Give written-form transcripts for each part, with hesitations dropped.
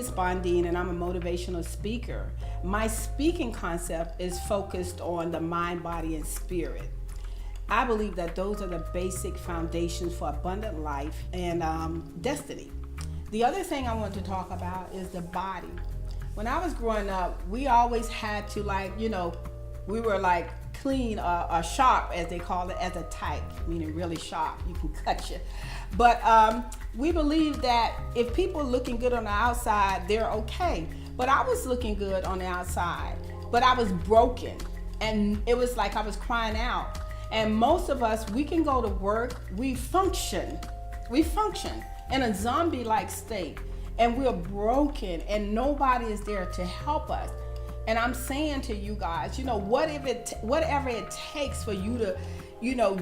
is Bondine, and I'm a motivational speaker. My speaking concept is focused on the mind, body, and spirit. I believe that those are the basic foundations for abundant life and destiny. The other thing I want to talk about is the body. When I was growing up, we always had to, we were like clean or sharp, as they call it, as a type, meaning really sharp. You can cut you. But we believe that if people are looking good on the outside, they're okay. But I was looking good on the outside, but I was broken. And it was like I was crying out. And most of us, we can go to work, we function in a zombie-like state. And we're broken and nobody is there to help us. And I'm saying to you guys, whatever it takes for you to,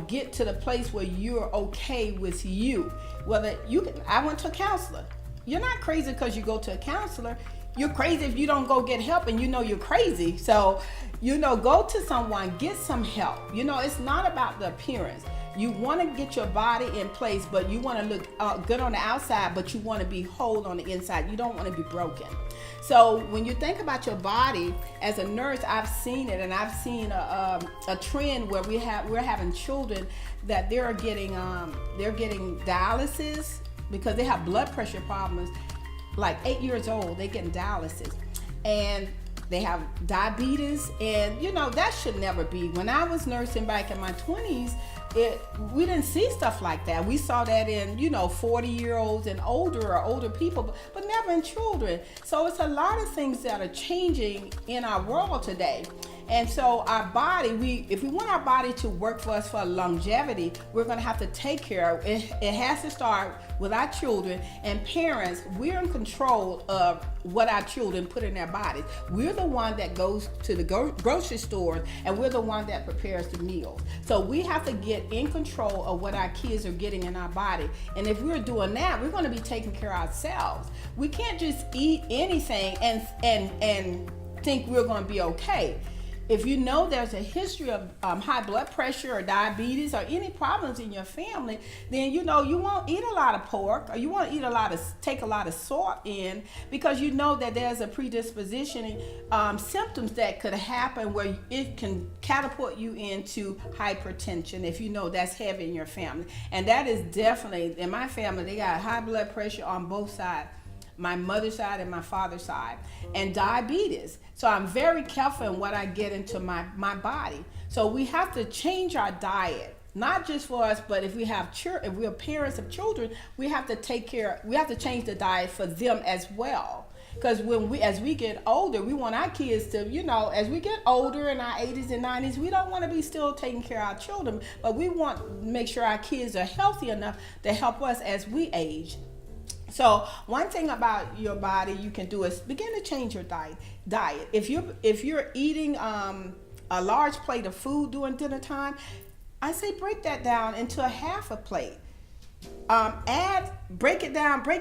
get to the place where you're okay with you. I went to a counselor. You're not crazy because you go to a counselor. You're crazy if you don't go get help and you're crazy. So, go to someone, get some help. It's not about the appearance. You want to get your body in place, but you want to look good on the outside, but you want to be whole on the inside. You don't want to be broken. So when you think about your body, as a nurse, I've seen it, and I've seen a trend where we're having children that they're getting dialysis because they have blood pressure problems. Like 8 years old, they're getting dialysis, and they have diabetes, and that should never be. When I was nursing back in my 20s, we didn't see stuff like that. We saw that in 40-year-olds and older people, but never in children. So it's a lot of things that are changing in our world today. And so our body, if we want our body to work for us for longevity, we're going to have to take care of it. It has to start with our children and parents. We're in control of what our children put in their bodies. We're the one that goes to the grocery stores, and we're the one that prepares the meals. So we have to get in control of what our kids are getting in our body. And if we're doing that, we're going to be taking care of ourselves. We can't just eat anything and think we're going to be okay. If there's a history of high blood pressure or diabetes or any problems in your family, then you won't eat a lot of pork, or you won't take a lot of salt in, because that there's a predisposition symptoms that could happen where it can catapult you into hypertension if that's heavy in your family. And that is definitely, in my family, they got high blood pressure on both sides. My mother's side and my father's side, and diabetes. So I'm very careful in what I get into my body. So we have to change our diet, not just for us, but if we're parents of children, we have to change the diet for them as well. Because as we get older, we want our kids to, as we get older in our 80s and 90s, we don't want to be still taking care of our children, but we want to make sure our kids are healthy enough to help us as we age. So one thing about your body you can do is begin to change your diet. If you're eating a large plate of food during dinner time, I say break that down into a half a plate. Break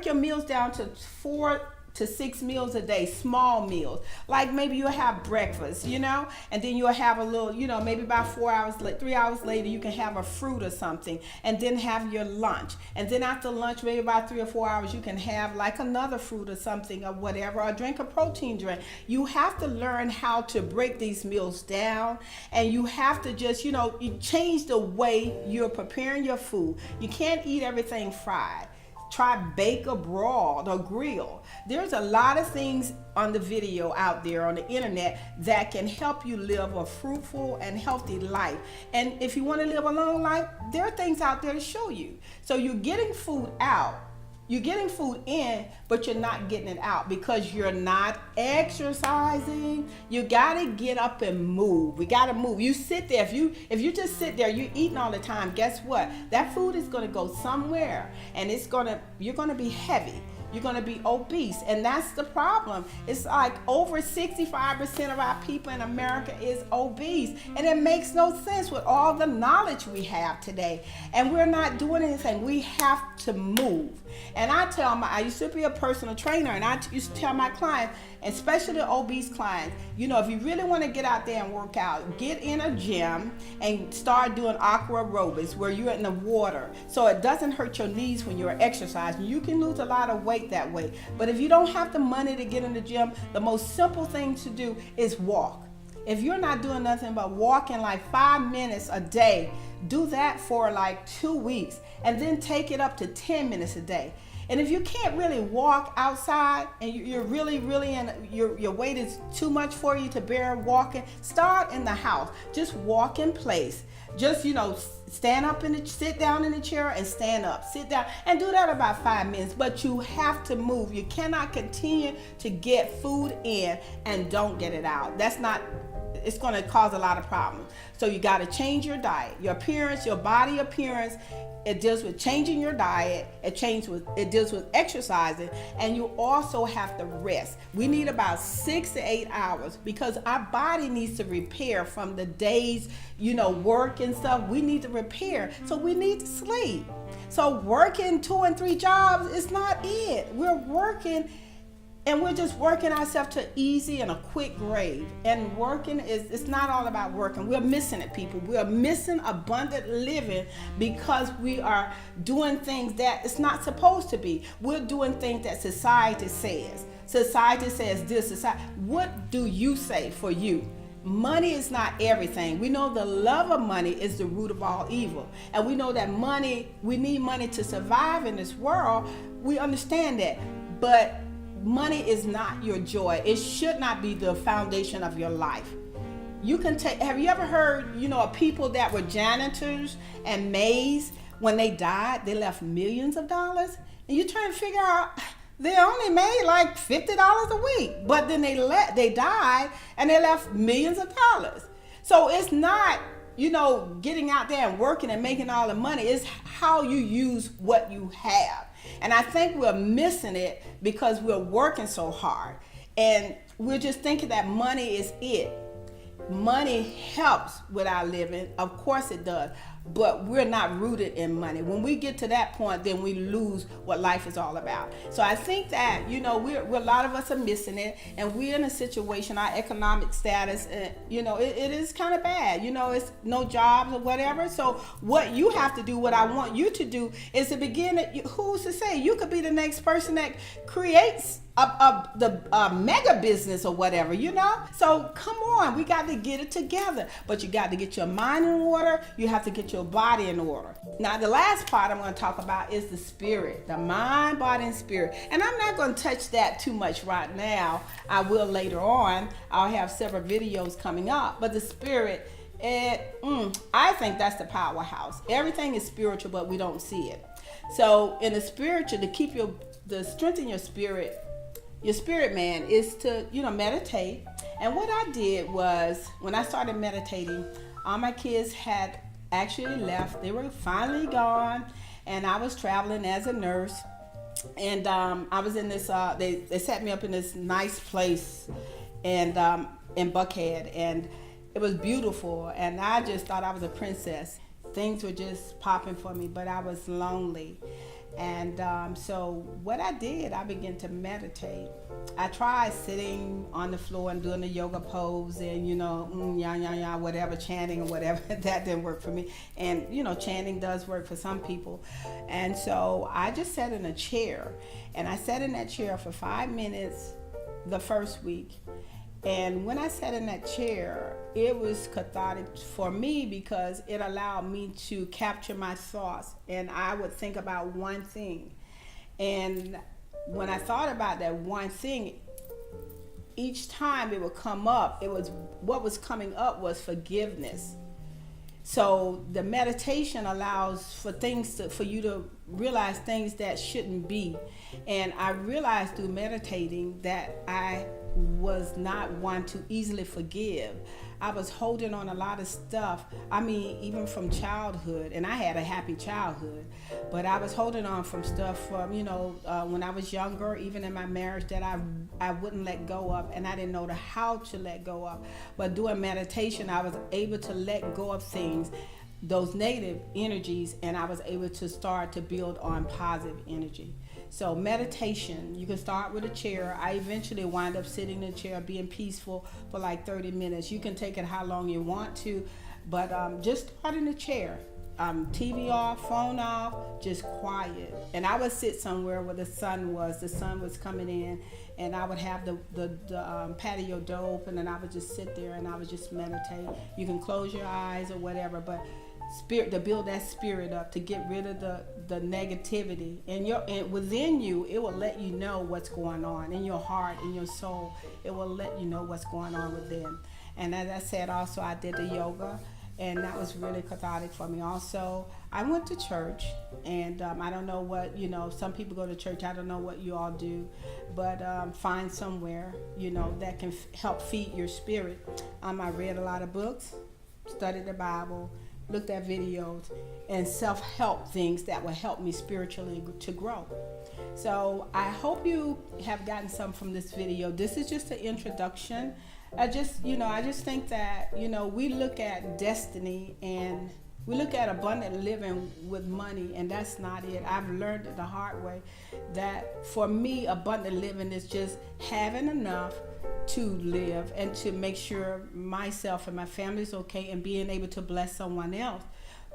your meals down to 4 to 6 meals a day, small meals. Like maybe you'll have breakfast, and then you'll have a little, maybe about 3 hours later, you can have a fruit or something, and then have your lunch. And then after lunch, maybe about 3 or 4 hours, you can have like another fruit or something or whatever, or drink a protein drink. You have to learn how to break these meals down, and you have to just, you change the way you're preparing your food. You can't eat everything fried. Try bake or broil or grill. There's a lot of things on the video out there on the internet that can help you live a fruitful and healthy life. And if you want to live a long life, there are things out there to show you. So you're getting food out. You're getting food in, but you're not getting it out because you're not exercising. You gotta get up and move. We gotta move. You sit there. If you just sit there, you're eating all the time. Guess what? That food is gonna go somewhere, and you're gonna be heavy. You're going to be obese, and that's the problem. It's like over 65% of our people in America is obese, and it makes no sense with all the knowledge we have today, and we're not doing anything. We have to move. And I used to be a personal trainer, and I used to tell my clients, especially the obese clients, if you really want to get out there and work out, get in a gym and start doing aqua aerobics where you're in the water, so it doesn't hurt your knees when you're exercising. You can lose a lot of weight weight that way. But if you don't have the money to get in the gym, the most simple thing to do is walk. If you're not doing nothing but walking like 5 minutes a day, do that for like 2 weeks, and then take it up to 10 minutes a day. And if you can't really walk outside and you're really your weight is too much for you to bear walking, start in the house. Just walk in place. Just, stand up sit down in the chair and stand up, sit down, and do that about 5 minutes. But you have to move. You cannot continue to get food in and don't get it out. It's going to cause a lot of problems. So you got to change your diet, your appearance, your body appearance. It deals with changing your diet. It deals with exercising, and you also have to rest. We need about 6 to 8 hours because our body needs to repair from the days, work and stuff. We need to repair, so we need to sleep. So working 2 and 3 jobs is not it. We're working. And we're just working ourselves to easy and a quick grade. And it's not all about working. We're missing it, people. We're missing abundant living because we are doing things that it's not supposed to be. We're doing things that society says. Society says this. What do you say for you? Money is not everything. We know the love of money is the root of all evil. And we know that we need money to survive in this world. We understand that. But money is not your joy. It should not be the foundation of your life. Have you ever heard, of people that were janitors and maids, when they died, they left millions of dollars? And you're trying to figure out, they only made like $50 a week, but then they died and they left millions of dollars. So it's not, getting out there and working and making all the money. It's how you use what you have. And I think we're missing it because we're working so hard. And we're just thinking that money is it. Money helps with our living. Of course it does. But we're not rooted in money. When we get to that point, then we lose what life is all about. So I think that, we're a lot of us are missing it. And we're in a situation, our economic status, it is kind of bad. It's no jobs or whatever. So what you have to do, what I want you to do, is to begin, who's to say? You could be the next person that creates the mega business or whatever, So come on, we got to get it together. But you got to get your mind in order. You have to get your body in order. Now, the last part I'm going to talk about is the spirit, the mind, body, and spirit. And I'm not going to touch that too much right now. I will later on. I'll have several videos coming up. But the spirit, I think that's the powerhouse. Everything is spiritual, but we don't see it. So in the spiritual, to strengthen your spirit man, is to meditate. And what I did was, when I started meditating, all my kids had actually left. They were finally gone, and I was traveling as a nurse. And I was in this they set me up in this nice place and in Buckhead, and it was beautiful, and I just thought I was a princess. Things were just popping for me, but I was lonely. And so what I did, I began to meditate. I tried sitting on the floor and doing the yoga pose and, whatever, chanting or whatever. That didn't work for me. And, chanting does work for some people. And so I just sat in a chair. And I sat in that chair for 5 minutes the first week. And when I sat in that chair, it was cathartic for me because it allowed me to capture my thoughts, and I would think about one thing. And when I thought about that one thing, each time it would come up, what was coming up was forgiveness. So the meditation allows for you to realize things that shouldn't be. And I realized through meditating that I was not one to easily forgive. I was holding on a lot of stuff. Even from childhood, and I had a happy childhood, but I was holding on from stuff from, when I was younger, even in my marriage, that I wouldn't let go of, and I didn't know how to let go of. But doing meditation, I was able to let go of things, those negative energies, and I was able to start to build on positive energy. So meditation, you can start with a chair. I eventually wind up sitting in a chair, being peaceful for like 30 minutes. You can take it how long you want to, but just start in a chair. TV off, phone off, just quiet. And I would sit somewhere where the sun was coming in, and I would have the patio door open, and I would just sit there and I would just meditate. You can close your eyes or whatever, but to build that spirit up, to get rid of the negativity and within you. It will let you know what's going on in your heart, in your soul. It will let you know what's going on within. And as I said, also I did the yoga, and that was really cathartic for me. Also, I went to church, and I don't know what, some people go to church. I don't know what you all do, but find somewhere, that can help feed your spirit. I read a lot of books, studied the Bible, looked at videos, and self-help things that will help me spiritually to grow. So I hope you have gotten some from this video. This is just an introduction. I just think that, we look at destiny and we look at abundant living with money, and that's not it. I've learned it the hard way that for me, abundant living is just having enough to live and to make sure myself and my family's okay, and being able to bless someone else.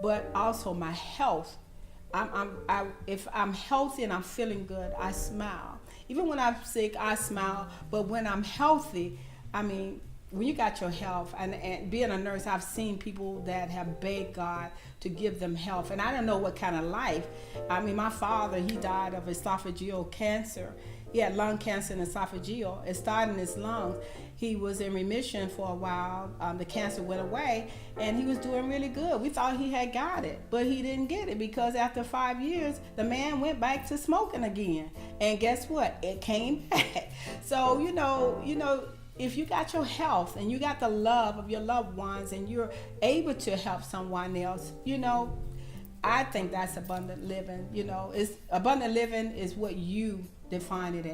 But also my health. If I'm healthy and I'm feeling good, I smile. Even when I'm sick, I smile. But when I'm healthy, when you got your health, and being a nurse, I've seen people that have begged God to give them health. And I don't know what kind of life. My father, he died of esophageal cancer. He had lung cancer and esophageal. It started in his lungs. He was in remission for a while. The cancer went away, and he was doing really good. We thought he had got it, but he didn't get it, because after 5 years, the man went back to smoking again. And guess what? It came back. So, if you got your health and you got the love of your loved ones and you're able to help someone else, I think that's abundant living. Abundant living is what you define it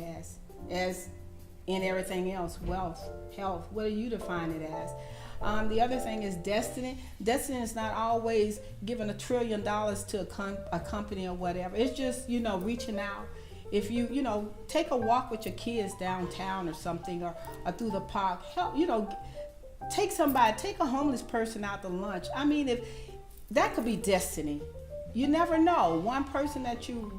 as in everything else. Wealth, health, what do you define it as? The other thing is destiny. Destiny is not always giving $1 trillion to a company or whatever. It's just, reaching out. If you, take a walk with your kids downtown or something, or through the park, help, take a homeless person out to lunch. If that could be destiny. You never know. One person that you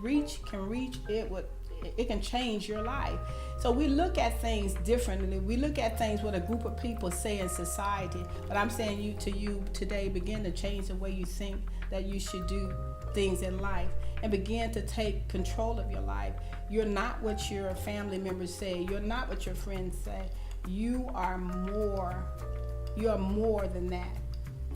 can reach, it can change your life. So we look at things differently. We look at things what a group of people say in society. But I'm saying to you today, begin to change the way you think that you should do things in life, and begin to take control of your life. You're not what your family members say. You're not what your friends say. You are more. You're more than that.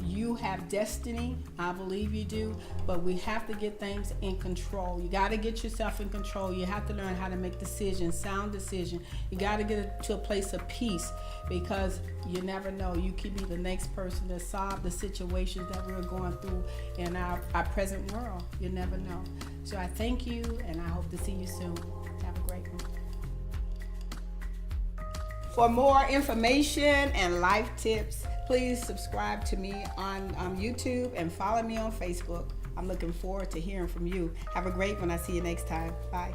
You have destiny. I believe you do. But we have to get things in control. You got to get yourself in control. You have to learn how to make decisions, sound decisions. You got to get to a place of peace, because you never know. You could be the next person to solve the situations that we're going through in our present world. You never know. So I thank you, and I hope to see you soon. Have a great one. For more information and life tips, please subscribe to me on YouTube and follow me on Facebook. I'm looking forward to hearing from you. Have a great one. I'll see you next time. Bye.